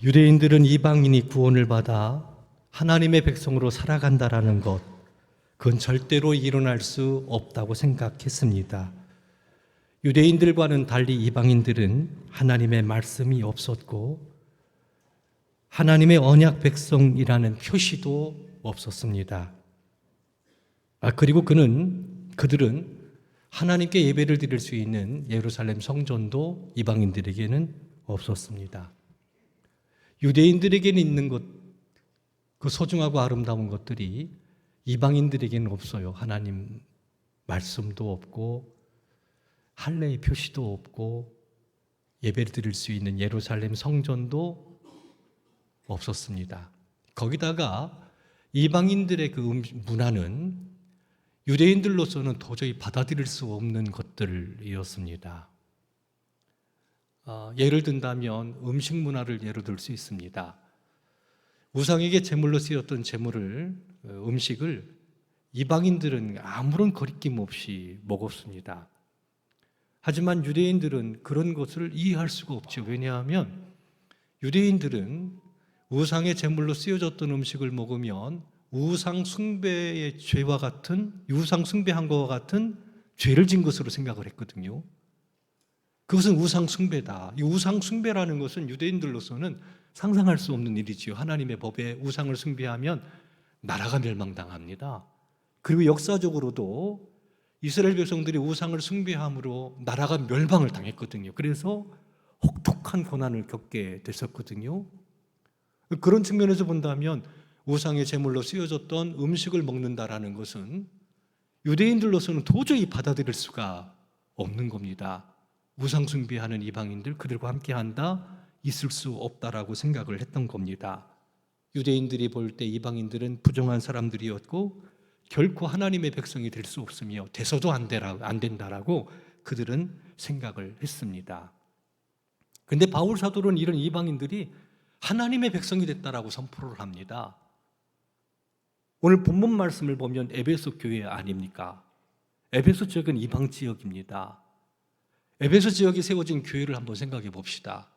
유대인들은 이방인이 구원을 받아 하나님의 백성으로 살아간다라는 것, 그건 절대로 일어날 수 없다고 생각했습니다. 유대인들과는 달리 이방인들은 하나님의 말씀이 없었고 하나님의 언약 백성이라는 표시도 없었습니다. 그리고 그들은 하나님께 예배를 드릴 수 있는 예루살렘 성전도 이방인들에게는 없었습니다. 유대인들에게는 있는 것, 그 소중하고 아름다운 것들이 이방인들에게는 없어요. 하나님 말씀도 없고 할례의 표시도 없고 예배를 드릴 수 있는 예루살렘 성전도 없었습니다. 거기다가 이방인들의 그 문화는 유대인들로서는 도저히 받아들일 수 없는 것들이었습니다. 예를 든다면 음식 문화를 예로 들 수 있습니다. 우상에게 제물로 쓰였던 음식을 이방인들은 아무런 거리낌 없이 먹었습니다. 하지만 유대인들은 그런 것을 이해할 수가 없죠. 왜냐하면 유대인들은 우상의 제물로 쓰여졌던 음식을 먹으면 우상 숭배의 죄와 같은, 우상 숭배한 것과 같은 죄를 진 것으로 생각을 했거든요. 그것은 우상 숭배다. 이 우상 숭배라는 것은 유대인들로서는 상상할 수 없는 일이지요. 하나님의 법에 우상을 숭배하면 나라가 멸망당합니다. 그리고 역사적으로도 이스라엘 백성들이 우상을 숭배함으로 나라가 멸망을 당했거든요. 그래서 혹독한 고난을 겪게 됐었거든요. 그런 측면에서 본다면 우상의 제물로 쓰여졌던 음식을 먹는다라는 것은 유대인들로서는 도저히 받아들일 수가 없는 겁니다. 우상 숭배하는 이방인들, 그들과 함께한다, 있을 수 없다라고 생각을 했던 겁니다. 유대인들이 볼 때 이방인들은 부정한 사람들이었고 결코 하나님의 백성이 될 수 없으며 돼서도 안 된다라고 그들은 생각을 했습니다. 그런데 바울 사도는 이런 이방인들이 하나님의 백성이 됐다라고 선포를 합니다. 오늘 본문 말씀을 보면 에베소 교회 아닙니까? 에베소 지역은 이방 지역입니다. 에베소 지역에 세워진 교회를 한번 생각해 봅시다.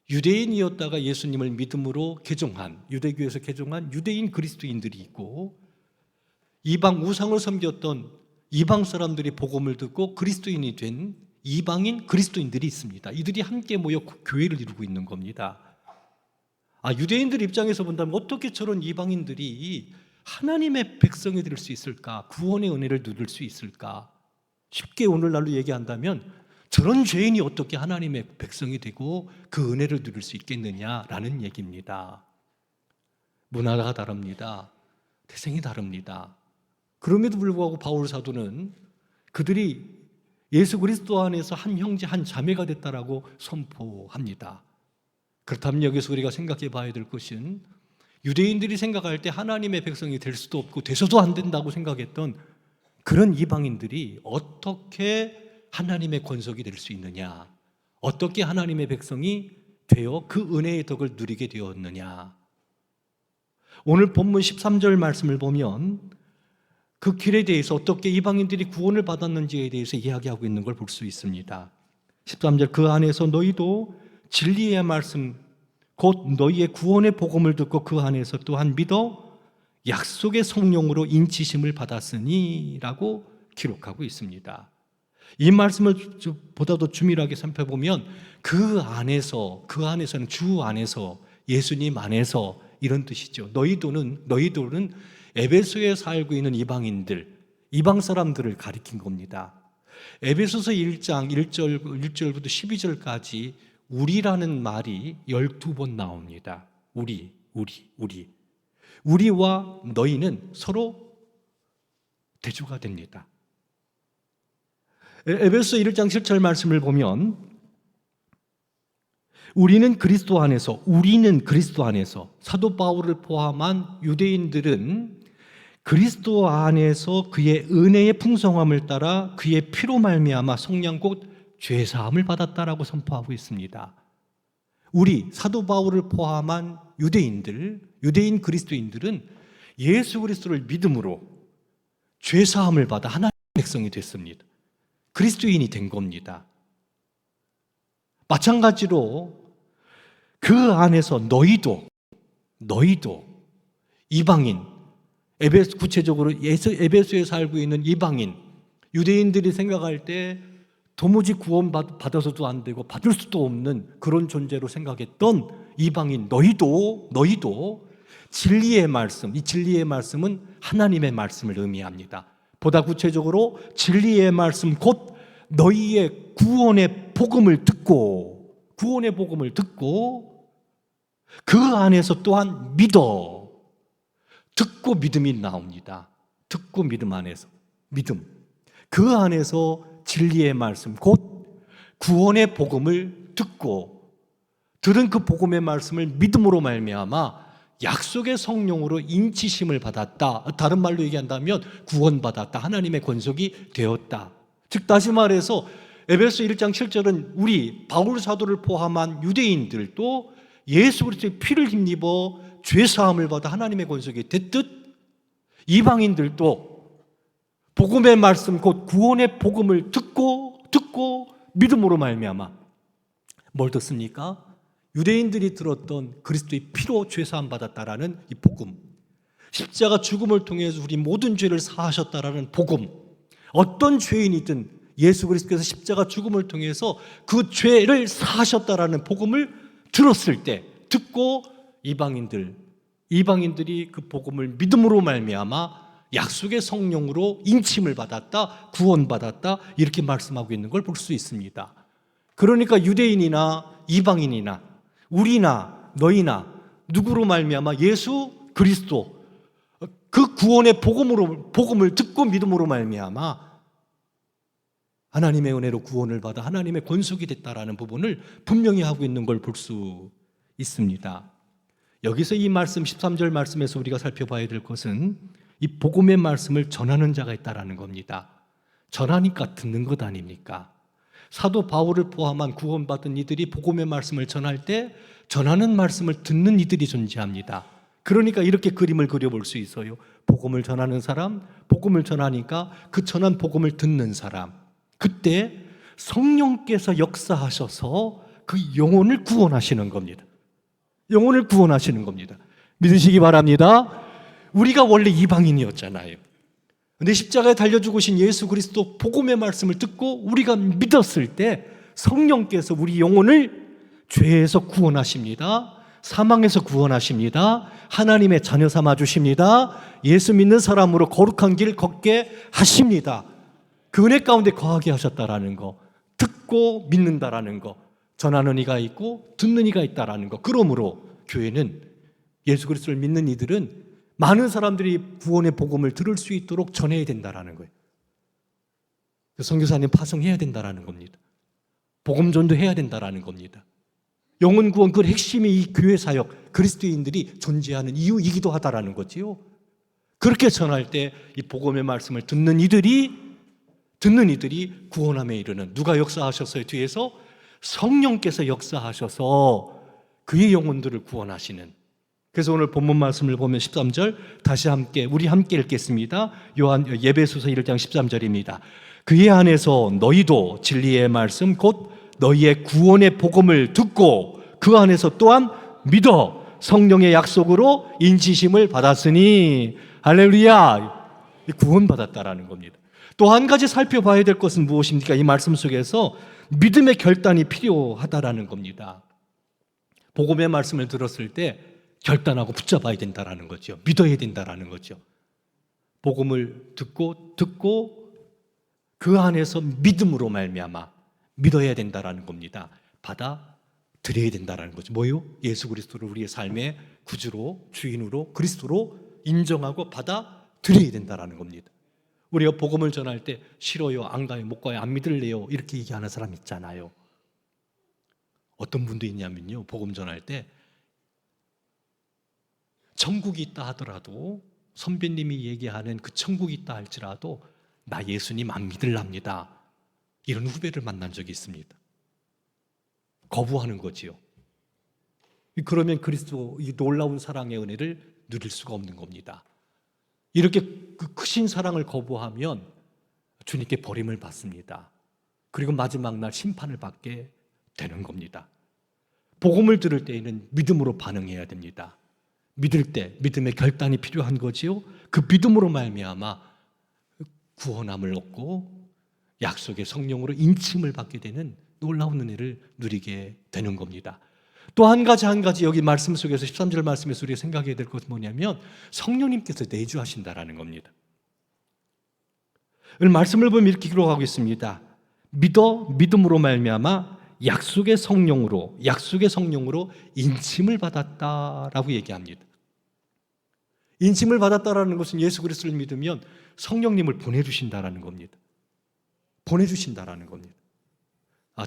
유대인이었다가 예수님을 믿음으로 개종한, 유대교에서 개종한 유대인 그리스도인들이 있고, 이방 우상을 섬겼던 이방 사람들이 복음을 듣고 그리스도인이 된 이방인 그리스도인들이 있습니다. 이들이 함께 모여 교회를 이루고 있는 겁니다. 유대인들 입장에서 본다면 어떻게 저런 이방인들이 하나님의 백성이 될 수 있을까? 구원의 은혜를 누릴 수 있을까? 쉽게 오늘날로 얘기한다면 저런 죄인이 어떻게 하나님의 백성이 되고 그 은혜를 누릴 수 있겠느냐라는 얘기입니다. 문화가 다릅니다. 태생이 다릅니다. 그럼에도 불구하고 바울 사도는 그들이 예수 그리스도 안에서 한 형제 한 자매가 됐다라고 선포합니다. 그렇다면 여기서 우리가 생각해 봐야 될 것은 유대인들이 생각할 때 하나님의 백성이 될 수도 없고 돼서도 안 된다고 생각했던 그런 이방인들이 어떻게 하나님의 권속이 될 수 있느냐, 어떻게 하나님의 백성이 되어 그 은혜의 덕을 누리게 되었느냐. 오늘 본문 13절 말씀을 보면 그 길에 대해서 어떻게 이방인들이 구원을 받았는지에 대해서 이야기하고 있는 걸 볼 수 있습니다. 13절, 그 안에서 너희도 진리의 말씀 곧 너희의 구원의 복음을 듣고 그 안에서 또한 믿어 약속의 성령으로 인치심을 받았으니 라고 기록하고 있습니다. 이 말씀을 보다도 주밀하게 살펴보면 그 안에서는 주 안에서, 예수님 안에서 이런 뜻이죠. 너희들은 에베소에 살고 있는 이방인들, 이방 사람들을 가리킨 겁니다. 에베소서 1장 1절부터 12절까지 우리라는 말이 12번 나옵니다. 우리. 우리와 너희는 서로 대조가 됩니다. 에베소 1장 7절 말씀을 보면 우리는 그리스도 안에서 사도 바울을 포함한 유대인들은 그리스도 안에서 그의 은혜의 풍성함을 따라 그의 피로 말미암아 속량 곧 죄사함을 받았다라고 선포하고 있습니다. 우리 사도 바울을 포함한 유대인 그리스도인들은 예수 그리스도를 믿음으로 죄사함을 받아 하나님의 백성이 됐습니다. 그리스도인이 된 겁니다. 마찬가지로 그 안에서 너희도 이방인, 구체적으로 에베소에 살고 있는 이방인, 유대인들이 생각할 때 도무지 구원받아서도 안 되고 받을 수도 없는 그런 존재로 생각했던 이방인 너희도 진리의 말씀, 이 진리의 말씀은 하나님의 말씀을 의미합니다. 보다 구체적으로 진리의 말씀 곧 너희의 구원의 복음을 듣고 그 안에서 또한 듣고 믿음이 나옵니다. 듣고 믿음 안에서 그 안에서 진리의 말씀 곧 구원의 복음을 듣고 들은 그 복음의 말씀을 믿음으로 말미암아 약속의 성령으로 인치심을 받았다. 다른 말로 얘기한다면 구원받았다. 하나님의 권속이 되었다. 즉 다시 말해서 에베소 1장 7절은 우리 바울 사도를 포함한 유대인들도 예수 그리스도의 피를 힘입어 죄 사함을 받아 하나님의 권속이 됐듯 이방인들도 복음의 말씀 곧 구원의 복음을 듣고 믿음으로 말미암아 뭘 듣습니까? 유대인들이 들었던 그리스도의 피로 죄 사함 받았다라는 이 복음, 십자가 죽음을 통해서 우리 모든 죄를 사하셨다라는 복음, 어떤 죄인이든 예수 그리스도께서 십자가 죽음을 통해서 그 죄를 사하셨다라는 복음을 들었을 때 듣고 이방인들이 그 복음을 믿음으로 말미암아 약속의 성령으로 인침을 받았다, 구원받았다 이렇게 말씀하고 있는 걸 볼 수 있습니다. 그러니까 유대인이나 이방인이나 우리나 너희나 누구로 말미암아 예수 그리스도 그 구원의 복음을 듣고 믿음으로 말미암아 하나님의 은혜로 구원을 받아 하나님의 권속이 됐다라는 부분을 분명히 하고 있는 걸 볼 수 있습니다. 여기서 이 말씀 13절 말씀에서 우리가 살펴봐야 될 것은 이 복음의 말씀을 전하는 자가 있다라는 겁니다. 전하니까 듣는 것 아닙니까? 사도 바울을 포함한 구원받은 이들이 복음의 말씀을 전할 때 전하는 말씀을 듣는 이들이 존재합니다. 그러니까 이렇게 그림을 그려볼 수 있어요. 복음을 전하는 사람, 복음을 전하니까 그 전한 복음을 듣는 사람. 그때 성령께서 역사하셔서 그 영혼을 구원하시는 겁니다. 영혼을 구원하시는 겁니다. 믿으시기 바랍니다. 우리가 원래 이방인이었잖아요. 근데 십자가에 달려 죽으신 예수 그리스도 복음의 말씀을 듣고 우리가 믿었을 때 성령께서 우리 영혼을 죄에서 구원하십니다. 사망에서 구원하십니다. 하나님의 자녀 삼아 주십니다. 예수 믿는 사람으로 거룩한 길 걷게 하십니다. 그 은혜 가운데 거하게 하셨다라는 거, 듣고 믿는다라는 거, 전하는 이가 있고 듣는 이가 있다라는 거. 그러므로 교회는 예수 그리스도를 믿는 이들은 많은 사람들이 구원의 복음을 들을 수 있도록 전해야 된다라는 거예요. 선교사님 파송해야 된다라는 겁니다. 복음 전도해야 된다라는 겁니다. 영혼 구원 그 핵심이 이 교회 사역, 그리스도인들이 존재하는 이유이기도 하다라는 거지요. 그렇게 전할 때 이 복음의 말씀을 듣는 이들이 구원함에 이르는, 누가 역사하셨어요? 뒤에서 성령께서 역사하셔서 그의 영혼들을 구원하시는. 그래서 오늘 본문 말씀을 보면 13절 우리 함께 읽겠습니다. 예배소서 1장 13절입니다. 그의 안에서 너희도 진리의 말씀 곧 너희의 구원의 복음을 듣고 그 안에서 또한 믿어 성령의 약속으로 인치심을 받았으니 할렐루야, 구원받았다라는 겁니다. 또 한 가지 살펴봐야 될 것은 무엇입니까? 이 말씀 속에서 믿음의 결단이 필요하다라는 겁니다. 복음의 말씀을 들었을 때 결단하고 붙잡아야 된다라는 거죠. 믿어야 된다라는 거죠. 복음을 듣고 그 안에서 믿음으로 말미암아 믿어야 된다라는 겁니다. 받아들여야 된다라는 거죠. 뭐요? 예수 그리스도를 우리의 삶의 구주로, 주인으로, 그리스도로 인정하고 받아들여야 된다라는 겁니다. 우리가 복음을 전할 때 싫어요, 안 가요, 못 가요, 안 믿을래요 이렇게 얘기하는 사람 있잖아요. 어떤 분도 있냐면요, 복음 전할 때 천국이 있다 하더라도, 선배님이 얘기하는 그 천국이 있다 할지라도 나 예수님 안 믿을랍니다, 이런 후배를 만난 적이 있습니다. 거부하는 거지요. 그러면 그리스도 이 놀라운 사랑의 은혜를 누릴 수가 없는 겁니다. 이렇게 그 크신 사랑을 거부하면 주님께 버림을 받습니다. 그리고 마지막 날 심판을 받게 되는 겁니다. 복음을 들을 때에는 믿음으로 반응해야 됩니다. 믿을 때 믿음의 결단이 필요한 거지요. 그 믿음으로 말미암아 구원함을 얻고 약속의 성령으로 인침을 받게 되는 놀라운 은혜를 누리게 되는 겁니다. 또 한 가지 여기 말씀 속에서 13절 말씀에서 우리가 생각해야 될 것은 뭐냐면 성령님께서 내주하신다라는 겁니다. 오늘 말씀을 보면 이렇게 기록하고 있습니다. 믿음으로 말미암아 약속의 성령으로 인침을 받았다라고 얘기합니다. 인침을 받았다라는 것은 예수 그리스도를 믿으면 성령님을 보내주신다라는 겁니다. 보내주신다라는 겁니다.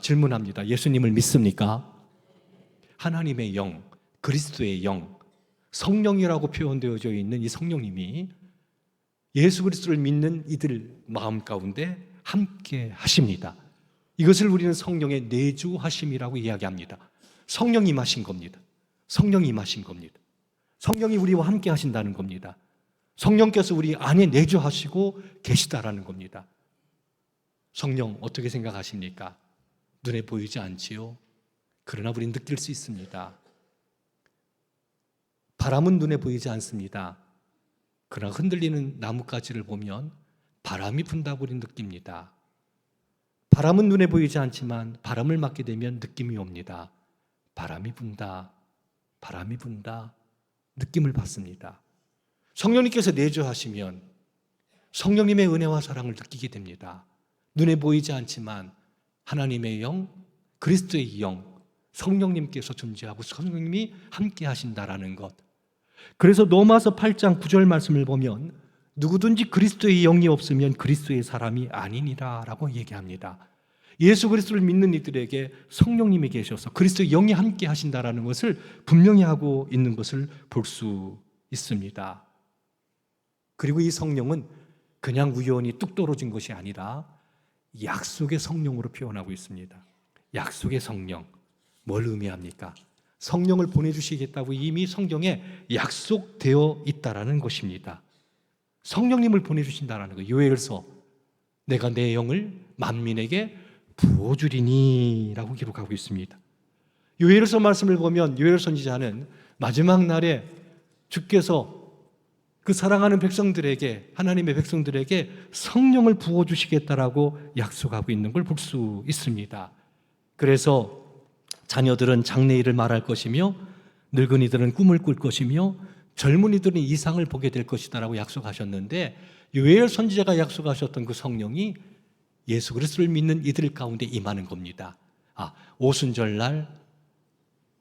질문합니다. 예수님을 믿습니까? 하나님의 영, 그리스도의 영, 성령이라고 표현되어져 있는 이 성령님이 예수 그리스도를 믿는 이들 마음 가운데 함께 하십니다. 이것을 우리는 성령의 내주하심이라고 이야기합니다. 성령이 임하신 겁니다. 성령이 임하신 겁니다. 성령이 우리와 함께 하신다는 겁니다. 성령께서 우리 안에 내주하시고 계시다라는 겁니다. 성령 어떻게 생각하십니까? 눈에 보이지 않지요? 그러나 우리는 느낄 수 있습니다. 바람은 눈에 보이지 않습니다. 그러나 흔들리는 나뭇가지를 보면 바람이 분다고 우리는 느낍니다. 바람은 눈에 보이지 않지만 바람을 맞게 되면 느낌이 옵니다. 바람이 분다, 바람이 분다, 느낌을 받습니다. 성령님께서 내주하시면 성령님의 은혜와 사랑을 느끼게 됩니다. 눈에 보이지 않지만 하나님의 영, 그리스도의 영, 성령님께서 존재하고 성령님이 함께 하신다라는 것. 그래서 로마서 8장 9절 말씀을 보면 누구든지 그리스도의 영이 없으면 그리스도의 사람이 아니니라 라고 얘기합니다. 예수 그리스도를 믿는 이들에게 성령님이 계셔서 그리스도의 영이 함께 하신다라는 것을 분명히 하고 있는 것을 볼 수 있습니다. 그리고 이 성령은 그냥 우연히 뚝 떨어진 것이 아니라 약속의 성령으로 표현하고 있습니다. 약속의 성령, 뭘 의미합니까? 성령을 보내주시겠다고 이미 성경에 약속되어 있다라는 것입니다. 성령님을 보내주신다라는 거예요. 요엘서 내가 내 영을 만민에게 부어주리니 라고 기록하고 있습니다. 요엘서 말씀을 보면 요엘 선지자는 마지막 날에 주께서 그 사랑하는 백성들에게, 하나님의 백성들에게 성령을 부어주시겠다라고 약속하고 있는 걸 볼 수 있습니다. 그래서 자녀들은 장래일을 말할 것이며 늙은이들은 꿈을 꿀 것이며 젊은이들은 이상을 보게 될 것이다라고 약속하셨는데 요엘 선지자가 약속하셨던 그 성령이 예수 그리스도를 믿는 이들 가운데 임하는 겁니다. 오순절날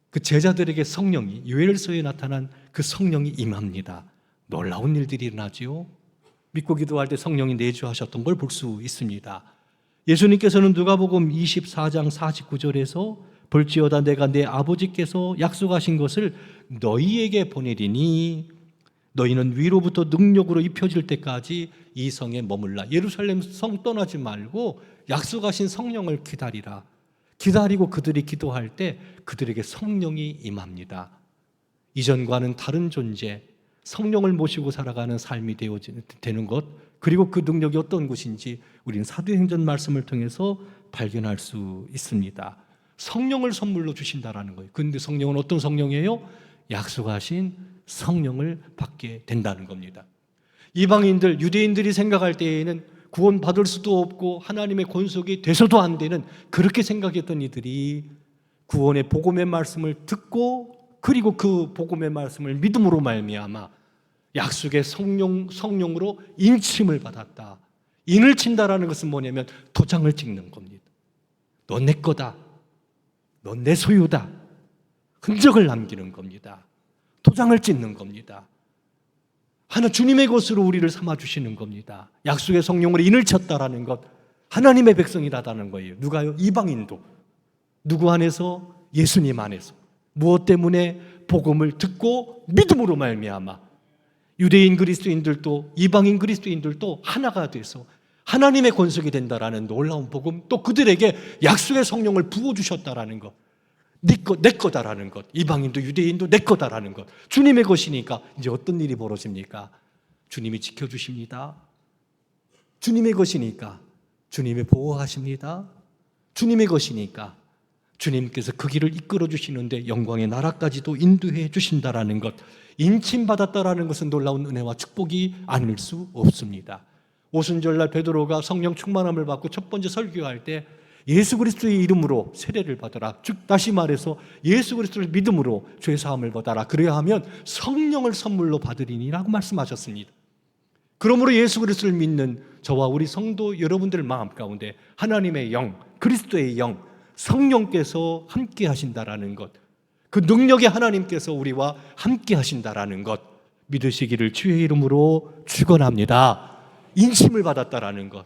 그 제자들에게 성령이, 요엘서에 나타난 그 성령이 임합니다. 놀라운 일들이 일어나지요. 믿고 기도할 때 성령이 내주하셨던 걸 볼 수 있습니다. 예수님께서는 누가복음 24장 49절에서 볼지어다 내가 내 아버지께서 약속하신 것을 너희에게 보내리니 너희는 위로부터 능력으로 입혀질 때까지 이 성에 머물라. 예루살렘 성 떠나지 말고 약속하신 성령을 기다리라. 기다리고 그들이 기도할 때 그들에게 성령이 임합니다. 이전과는 다른 존재, 성령을 모시고 살아가는 삶이 되는 것, 그리고 그 능력이 어떤 것인지 우리는 사도행전 말씀을 통해서 발견할 수 있습니다. 성령을 선물로 주신다라는 거예요. 그런데 성령은 어떤 성령이에요? 약속하신 성령을 받게 된다는 겁니다. 이방인들, 유대인들이 생각할 때에는 구원받을 수도 없고 하나님의 권속이 돼서도 안 되는, 그렇게 생각했던 이들이 구원의 복음의 말씀을 듣고 그리고 그 복음의 말씀을 믿음으로 말미암아 약속의 성령으로 인침을 받았다. 인을 친다라는 것은 뭐냐면 도장을 찍는 겁니다. 너 내 거다. 너 내 소유다. 흔적을 남기는 겁니다. 도장을 찍는 겁니다. 하나 주님의 것으로 우리를 삼아주시는 겁니다. 약속의 성령으로 인을 쳤다라는 것, 하나님의 백성이라다는 거예요. 누가요? 이방인도. 누구 안에서? 예수님 안에서. 무엇 때문에? 복음을 듣고 믿음으로 말미암아 유대인 그리스도인들도 이방인 그리스도인들도 하나가 돼서 하나님의 권속이 된다라는 놀라운 복음, 또 그들에게 약속의 성령을 부어주셨다라는 것, 내 거다라는 것, 이방인도 유대인도 내 거다라는 것, 주님의 것이니까 이제 어떤 일이 벌어집니까? 주님이 지켜주십니다. 주님의 것이니까 주님이 보호하십니다. 주님의 것이니까 주님께서 그 길을 이끌어 주시는데 영광의 나라까지도 인도해 주신다라는 것, 인침받았다라는 것은 놀라운 은혜와 축복이 아닐 수 없습니다. 오순절날 베드로가 성령 충만함을 받고 첫 번째 설교할 때 예수 그리스도의 이름으로 세례를 받아라. 즉 다시 말해서 예수 그리스도를 믿음으로 죄 사함을 받아라. 그래야 하면 성령을 선물로 받으리니라고 말씀하셨습니다. 그러므로 예수 그리스도를 믿는 저와 우리 성도 여러분들 마음 가운데 하나님의 영, 그리스도의 영, 성령께서 함께 하신다라는 것, 그 능력의 하나님께서 우리와 함께 하신다라는 것 믿으시기를 주의 이름으로 축원합니다. 인침을 받았다라는 것,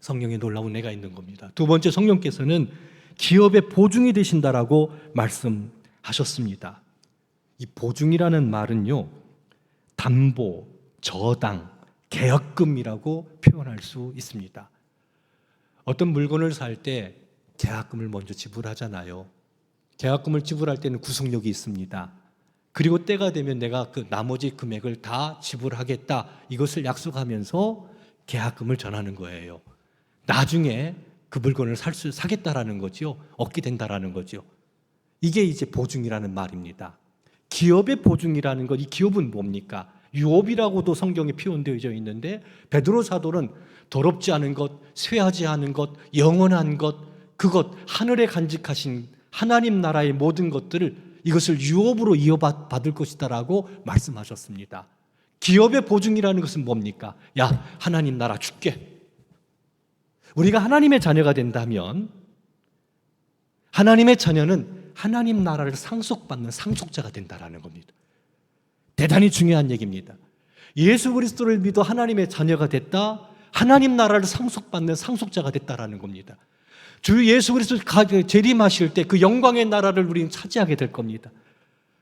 성령의 놀라운 은혜가 있는 겁니다. 두 번째, 성령께서는 기업의 보증이 되신다라고 말씀하셨습니다. 이 보증이라는 말은요, 담보, 저당, 계약금이라고 표현할 수 있습니다. 어떤 물건을 살 때 계약금을 먼저 지불하잖아요. 계약금을 지불할 때는 구속력이 있습니다. 그리고 때가 되면 내가 그 나머지 금액을 다 지불하겠다, 이것을 약속하면서 계약금을 전하는 거예요. 나중에 그 물건을 사겠다라는 거죠. 얻게 된다라는 거죠. 이게 이제 보증이라는 말입니다. 기업의 보증이라는 것, 이 기업은 뭡니까? 유업이라고도 성경에 표현되어 있는데 베드로 사도는 더럽지 않은 것, 쇠하지 않은 것, 영원한 것, 그것 하늘에 간직하신 하나님 나라의 모든 것들을 이것을 유업으로 이어받을 것이다라고 말씀하셨습니다. 기업의 보증이라는 것은 뭡니까? 야, 하나님 나라 줄게. 우리가 하나님의 자녀가 된다면 하나님의 자녀는 하나님 나라를 상속받는 상속자가 된다라는 겁니다. 대단히 중요한 얘기입니다. 예수 그리스도를 믿어 하나님의 자녀가 됐다, 하나님 나라를 상속받는 상속자가 됐다라는 겁니다. 주 예수 그리스도 재림하실 때 그 영광의 나라를 우리는 차지하게 될 겁니다.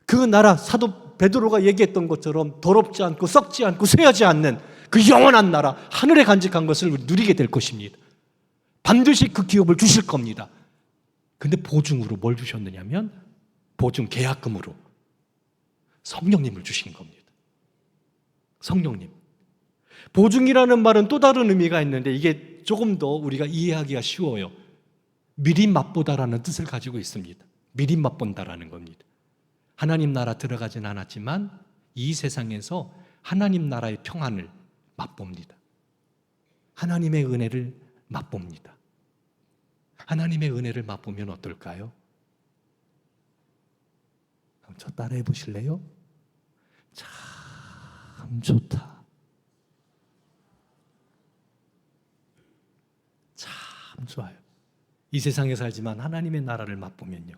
그 나라, 사도 베드로가 얘기했던 것처럼 더럽지 않고 썩지 않고 쇠하지 않는 그 영원한 나라, 하늘에 간직한 것을 누리게 될 것입니다. 반드시 그 기업을 주실 겁니다. 근데 보증으로 뭘 주셨느냐면, 보증 계약금으로 성령님을 주신 겁니다. 성령님. 보증이라는 말은 또 다른 의미가 있는데 이게 조금 더 우리가 이해하기가 쉬워요. 미리 맛보다라는 뜻을 가지고 있습니다. 미리 맛본다라는 겁니다. 하나님 나라 들어가진 않았지만 이 세상에서 하나님 나라의 평안을 맛봅니다. 하나님의 은혜를 맛봅니다. 하나님의 은혜를 맛보면 어떨까요? 저 따라해 보실래요? 참 좋다. 참 좋아요. 이 세상에 살지만 하나님의 나라를 맛보면요,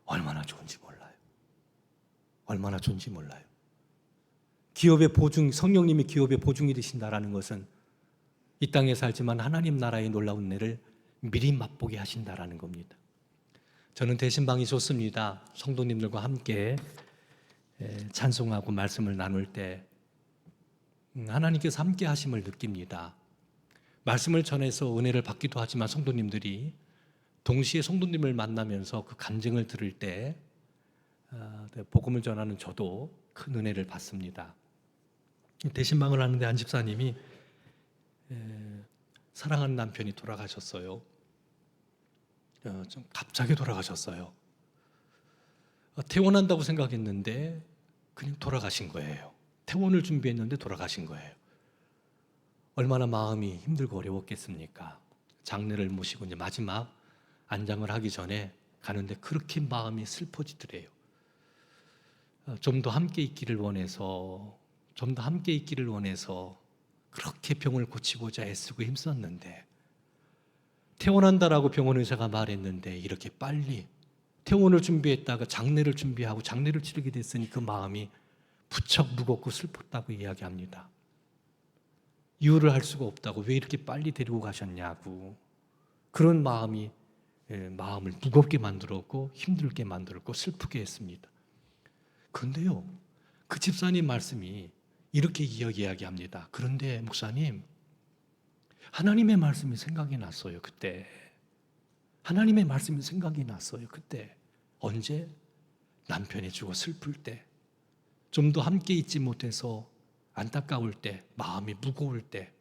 얼마나 좋은지 몰라요. 얼마나 좋은지 몰라요. 기업의 보증, 성령님이 기업의 보증이 되신다라는 것은 이 땅에 살지만 하나님 나라의 놀라운 은혜를 미리 맛보게 하신다라는 겁니다. 저는 대신방이 좋습니다. 성도님들과 함께 찬송하고 말씀을 나눌 때 하나님께서 함께 하심을 느낍니다. 말씀을 전해서 은혜를 받기도 하지만 성도님들이 동시에 성도님을 만나면서 그 간증을 들을 때 복음을 전하는 저도 큰 은혜를 받습니다. 대신방을 하는데 한 집사님이 사랑하는 남편이 돌아가셨어요. 좀 갑자기 돌아가셨어요. 퇴원한다고 생각했는데 그냥 돌아가신 거예요. 퇴원을 준비했는데 돌아가신 거예요. 얼마나 마음이 힘들고 어려웠겠습니까? 장례를 모시고 이제 마지막 안장을 하기 전에 가는데 그렇게 마음이 슬퍼지더래요. 좀 더 함께 있기를 원해서, 좀 더 함께 있기를 원해서 그렇게 병을 고치고자 애쓰고 힘썼는데, 퇴원한다라고 병원 의사가 말했는데 이렇게 빨리 퇴원을 준비했다가 장례를 준비하고 장례를 치르게 됐으니 그 마음이 부쩍 무겁고 슬펐다고 이야기합니다. 이유를 알 수가 없다고, 왜 이렇게 빨리 데리고 가셨냐고. 그런 마음이 마음을 무겁게 만들었고 힘들게 만들었고 슬프게 했습니다. 그런데요, 그 집사님 말씀이 이렇게 이야기합니다. 그런데 목사님, 하나님의 말씀이 생각이 났어요. 그때 하나님의 말씀이 생각이 났어요. 그때 언제? 남편이 죽어 슬플 때, 좀 더 함께 있지 못해서 안타까울 때, 마음이 무거울 때,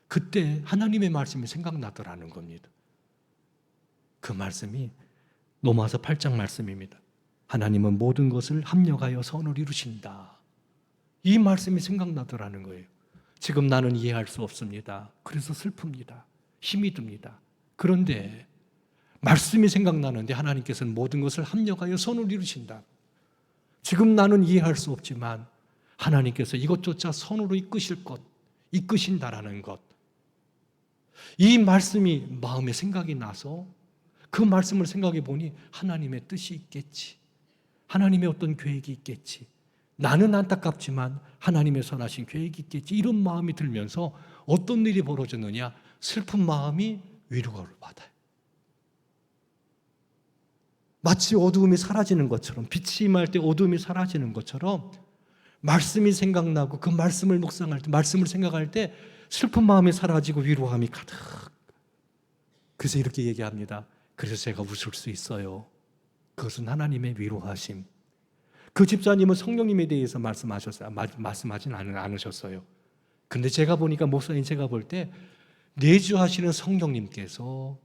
그때 하나님의 말씀이 생각나더라는 겁니다. 그 말씀이 로마서 8장 말씀입니다. 하나님은 모든 것을 합력하여 선을 이루신다. 이 말씀이 생각나더라는 거예요. 지금 나는 이해할 수 없습니다. 그래서 슬픕니다. 힘이 듭니다. 그런데 말씀이 생각나는데 하나님께서는 모든 것을 합력하여 선을 이루신다. 지금 나는 이해할 수 없지만 하나님께서 이것조차 선으로 이끄실 것, 이끄신다라는 것. 이 말씀이 마음에 생각이 나서 그 말씀을 생각해 보니 하나님의 뜻이 있겠지. 하나님의 어떤 계획이 있겠지. 나는 안타깝지만 하나님의 선하신 계획이 있겠지. 이런 마음이 들면서 어떤 일이 벌어졌느냐? 슬픈 마음이 위로를 받아요. 마치 어두움이 사라지는 것처럼, 빛이 임할 때 어두움이 사라지는 것처럼 말씀이 생각나고 그 말씀을 묵상할 때, 말씀을 생각할 때 슬픈 마음이 사라지고 위로함이 가득. 그래서 이렇게 얘기합니다. 그래서 제가 웃을 수 있어요. 그것은 하나님의 위로하심. 그 집사님은 성령님에 대해서 말씀하진 않으셨어요. 근데 제가 보니까, 목사님 제가 볼 때 내주하시는 성령님께서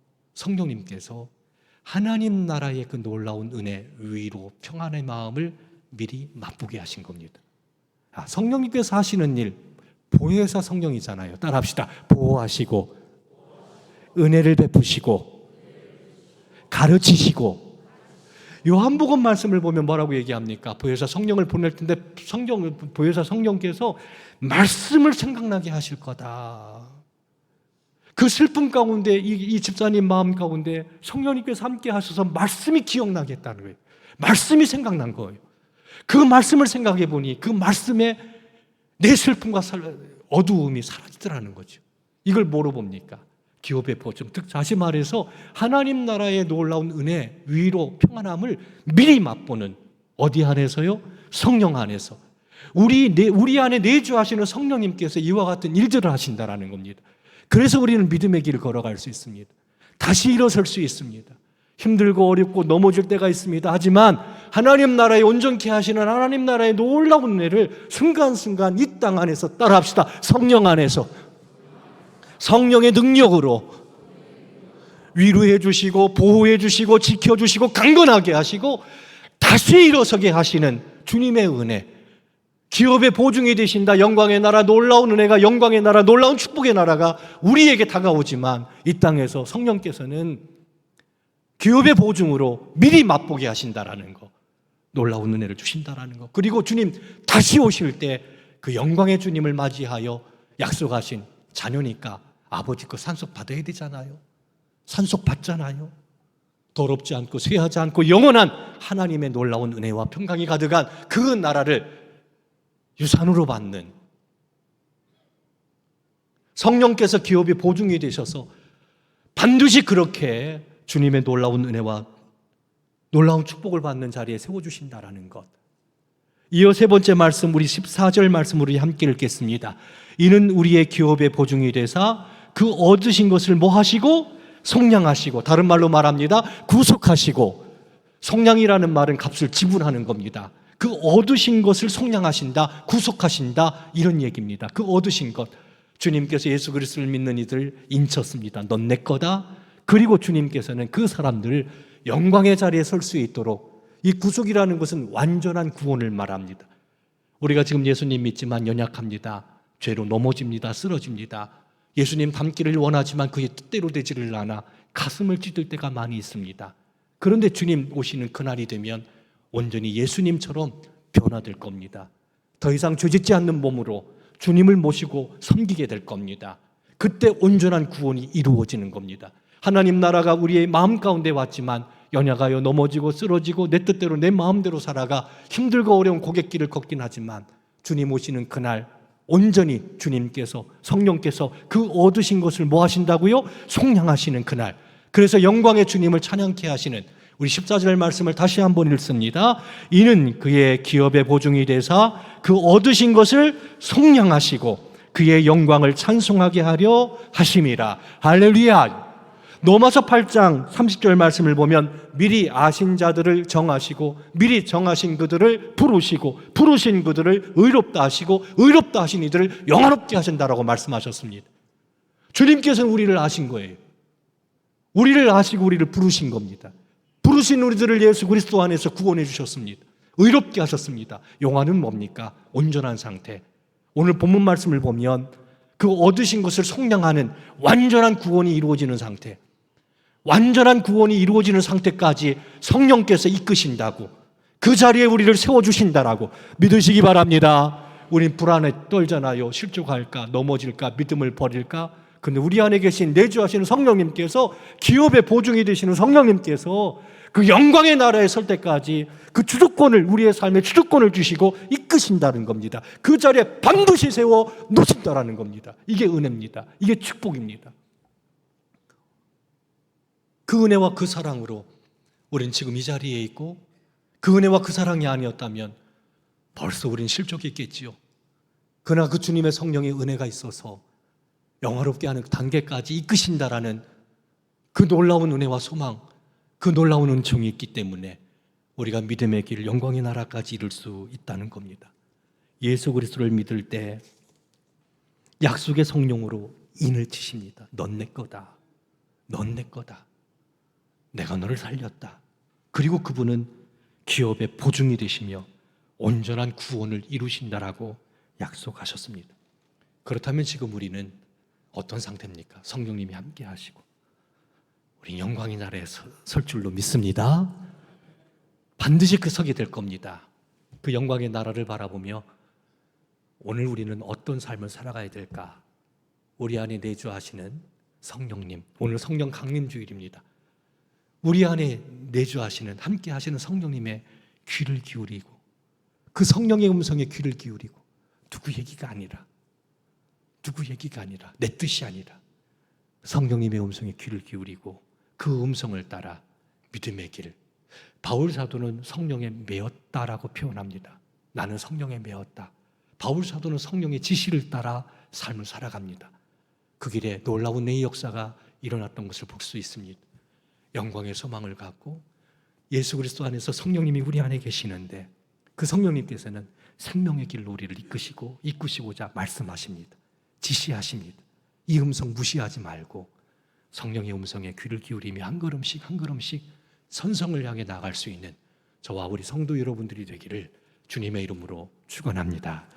하나님 나라의 그 놀라운 은혜, 위로, 평안의 마음을 미리 맛보게 하신 겁니다. 성령님께서 하시는 일, 보혜사 성령이잖아요. 따라합시다. 보호하시고, 은혜를 베푸시고, 가르치시고. 요한복음 말씀을 보면 뭐라고 얘기합니까? 보혜사 성령을 보낼 텐데 보혜사 성령께서 말씀을 생각나게 하실 거다. 그 슬픔 가운데 이 집사님 마음 가운데 성령님께서 함께 하셔서 말씀이 기억나게 했다는 거예요. 말씀이 생각난 거예요. 그 말씀을 생각해 보니 그 말씀에 내 슬픔과 어두움이 사라지더라는 거죠. 이걸 뭐로 봅니까? 기업의 보증, 즉 다시 말해서 하나님 나라의 놀라운 은혜, 위로, 평안함을 미리 맛보는, 어디 안에서요? 성령 안에서. 우리 안에 내주하시는 성령님께서 이와 같은 일들을 하신다라는 겁니다. 그래서 우리는 믿음의 길을 걸어갈 수 있습니다. 다시 일어설 수 있습니다. 힘들고 어렵고 넘어질 때가 있습니다. 하지만 하나님 나라에 온전케 하시는 하나님 나라의 놀라운 은혜를 순간순간 이 땅 안에서, 따라합시다. 성령 안에서, 성령의 능력으로 위로해 주시고 보호해 주시고 지켜주시고 강건하게 하시고 다시 일어서게 하시는 주님의 은혜, 기업의 보증이 되신다. 영광의 나라, 놀라운 은혜가, 영광의 나라, 놀라운 축복의 나라가 우리에게 다가오지만 이 땅에서 성령께서는 기업의 보증으로 미리 맛보게 하신다라는 거, 놀라운 은혜를 주신다라는 거. 그리고 주님 다시 오실 때 그 영광의 주님을 맞이하여 약속하신 자녀니까 아버지 거 산속 받아야 되잖아요. 산속 받잖아요. 더럽지 않고 쇠하지 않고 영원한 하나님의 놀라운 은혜와 평강이 가득한 그 나라를 유산으로 받는, 성령께서 기업의 보증이 되셔서 반드시 그렇게 주님의 놀라운 은혜와 놀라운 축복을 받는 자리에 세워주신다라는 것. 이어 세 번째 말씀, 우리 14절 말씀으로 함께 읽겠습니다. 이는 우리의 기업의 보증이 되사 그 얻으신 것을 뭐 하시고? 속량하시고. 다른 말로 말합니다. 구속하시고. 속량이라는 말은 값을 지불하는 겁니다. 그 얻으신 것을 속량하신다, 구속하신다, 이런 얘기입니다. 그 얻으신 것, 주님께서 예수 그리스도를 믿는 이들 인쳤습니다. 넌 내 거다. 그리고 주님께서는 그 사람들을 영광의 자리에 설 수 있도록, 이 구속이라는 것은 완전한 구원을 말합니다. 우리가 지금 예수님 믿지만 연약합니다. 죄로 넘어집니다. 쓰러집니다. 예수님 닮기를 원하지만 그의 뜻대로 되지를 않아 가슴을 찢을 때가 많이 있습니다. 그런데 주님 오시는 그날이 되면 온전히 예수님처럼 변화될 겁니다. 더 이상 죄짓지 않는 몸으로 주님을 모시고 섬기게 될 겁니다. 그때 온전한 구원이 이루어지는 겁니다. 하나님 나라가 우리의 마음 가운데 왔지만 연약하여 넘어지고 쓰러지고 내 뜻대로 내 마음대로 살아가 힘들고 어려운 고갯길을 걷긴 하지만 주님 오시는 그날 온전히 주님께서, 성령께서 그 얻으신 것을 뭐 하신다고요? 속량하시는 그날. 그래서 영광의 주님을 찬양케 하시는, 우리 14절 말씀을 다시 한번 읽습니다. 이는 그의 기업의 보증이 되사 그 얻으신 것을 속량하시고 그의 영광을 찬송하게 하려 하심이라. 할렐루야. 로마서 8장 30절 말씀을 보면 미리 아신 자들을 정하시고 미리 정하신 그들을 부르시고 부르신 그들을 의롭다 하시고 의롭다 하신 이들을 영화롭게 하신다라고 말씀하셨습니다. 주님께서는 우리를 아신 거예요. 우리를 아시고 우리를 부르신 겁니다. 부르신 우리들을 예수 그리스도 안에서 구원해 주셨습니다. 의롭게 하셨습니다. 영화는 뭡니까? 온전한 상태. 오늘 본문 말씀을 보면 그 얻으신 것을 속량하는 완전한 구원이 이루어지는 상태, 완전한 구원이 이루어지는 상태까지 성령께서 이끄신다고, 그 자리에 우리를 세워주신다라고 믿으시기 바랍니다. 우린 불안에 떨잖아요. 실족할까, 넘어질까, 믿음을 버릴까. 근데 우리 안에 계신 내주하시는 성령님께서, 기업의 보증이 되시는 성령님께서 그 영광의 나라에 설 때까지 그 주도권을, 우리의 삶의 주도권을 주시고 이끄신다는 겁니다. 그 자리에 반드시 세워 놓으신다라는 겁니다. 이게 은혜입니다. 이게 축복입니다. 그 은혜와 그 사랑으로 우린 지금 이 자리에 있고, 그 은혜와 그 사랑이 아니었다면 벌써 우린 실족했겠지요. 그러나 그 주님의 성령의 은혜가 있어서 영화롭게 하는 단계까지 이끄신다라는 그 놀라운 은혜와 소망, 그 놀라운 은총이 있기 때문에 우리가 믿음의 길, 영광의 나라까지 이룰 수 있다는 겁니다. 예수 그리스도를 믿을 때 약속의 성령으로 인을 치십니다. 넌 내 거다. 넌 내 거다. 내가 너를 살렸다. 그리고 그분은 기업의 보증이 되시며 온전한 구원을 이루신다라고 약속하셨습니다. 그렇다면 지금 우리는 어떤 상태입니까? 성령님이 함께 하시고 우리 영광의 나라에 설 줄로 믿습니다. 반드시 그 서게 될 겁니다. 그 영광의 나라를 바라보며 오늘 우리는 어떤 삶을 살아가야 될까? 우리 안에 내주하시는 성령님, 오늘 성령 강림주일입니다. 우리 안에 내주하시는, 함께 하시는 성령님의 귀를 기울이고, 그 성령의 음성에 귀를 기울이고, 누구 얘기가 아니라 내 뜻이 아니라 성령님의 음성에 귀를 기울이고 그 음성을 따라 믿음의 길. 바울 사도는 성령에 매었다라고 표현합니다. 나는 성령에 매었다. 바울 사도는 성령의 지시를 따라 삶을 살아갑니다. 그 길에 놀라운 내 역사가 일어났던 것을 볼 수 있습니다. 영광의 소망을 갖고 예수 그리스도 안에서 성령님이 우리 안에 계시는데, 그 성령님께서는 생명의 길로 우리를 이끄시고자 말씀하십니다. 지시하십니다. 이 음성 무시하지 말고 성령의 음성에 귀를 기울이며 한 걸음씩 선성을 향해 나갈 수 있는 저와 우리 성도 여러분들이 되기를 주님의 이름으로 축원합니다.